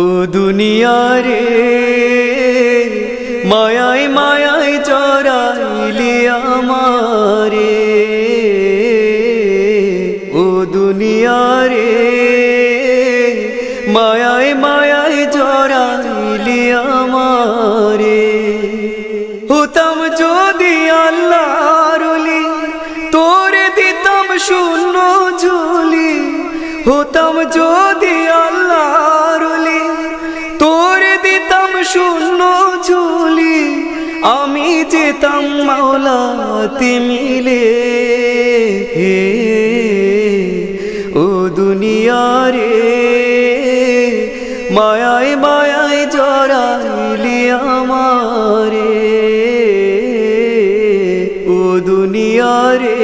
ও দুনিয়া রে মায়ায় মায়ায় জড়াইলি আমারে, ও দুনিয়া রে মায়ায় মায়ায় জড়াইলি আমারে। হতাম যদি আল্লাহর ওলি তোরে দিতাম শূন্য ঝুলি, হতাম যদি আল্লাহর ওলি তোরে দিতাম শূন্য ঝুলি, আমি যেতাম মাওলাতে মিলে। ও দুনিয়া রে মায়ায় মায়ায় জড়াইলি আমারে, ও দুনিয়া রে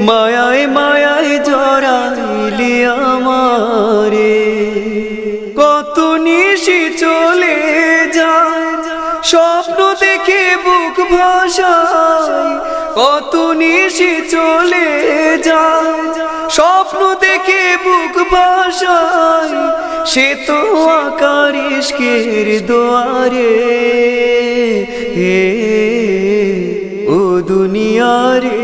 মায়ায় মায়ায় জড়াইলি আমারে। কত নিশি চলে যায় স্বপ্ন দেখে বুক ভাসায়, কত নিশি চলে যায় স্বপ্ন দেখে বুক ভাসায়, সে তো আকার ইশকের দুয়ারে। ও দুনিয়া রে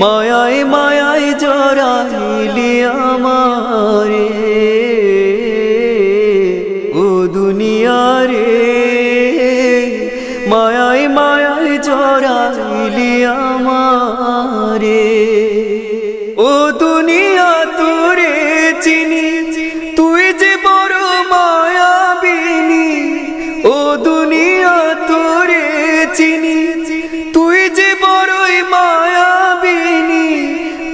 মায়ায় মায়ায় জড়াইলি আমারে, ও দুনিয়া রে মায়ায় মায়ায় জড়াইলি আমারে। ও দুনিয়া তোরে চিনি তুই যে বড় মায়াবিনী, ও দুনিয়া তোরে চিনি তুই যে বড়ই মায়াবিনী,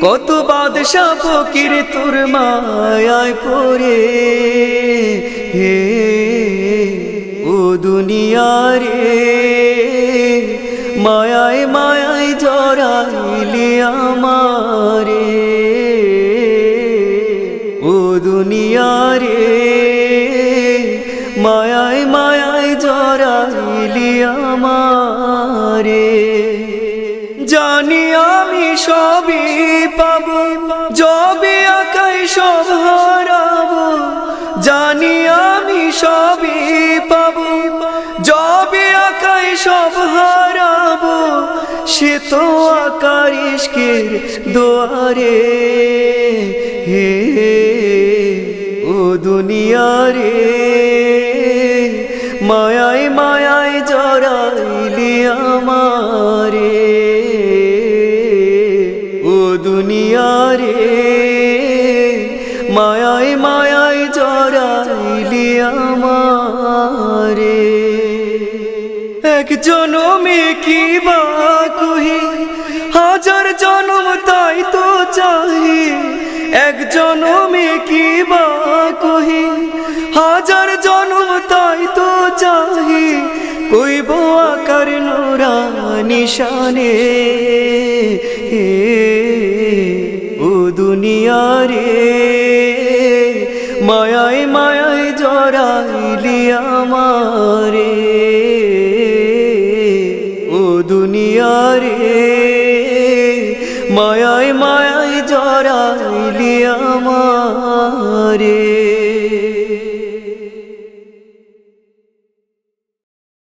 কত বাদশা ফকির তোর মায়ায় পড়ে। ও দুনিয়া রে মায়ায় মায়ায় জড়াইলি আমারে, ও দুনিয়া রে মায়ায় মায়ায় জড়াইলি আমারে। জানি আমি সবই পাবো যবে আকাই সব হারাবো, জানি আমি সবই পাবো যবে আকাই সব হারাবো, সে তো আকার ইশকের দুয়ারে। ও দুনিয়া রে মায়ায় মায়ায় জড়াইলি আমারে, ও দুনিয়া রে মায়ায় মায়ায় জড়াইলি আমারে। এক জনমে কি বা কহি হাজার জনম তাই তো চাহি, এক জনমে কি বা কহি হাজার জনম তাই তো চাহি, কইব আকার নূরানি শানে। ও দুনিয়া রে মায়ায় মায়ায় জড়াইলি আমারে, ও দুনিয়া রে মায়ায় মায়ায় জড়াইলি আমারে।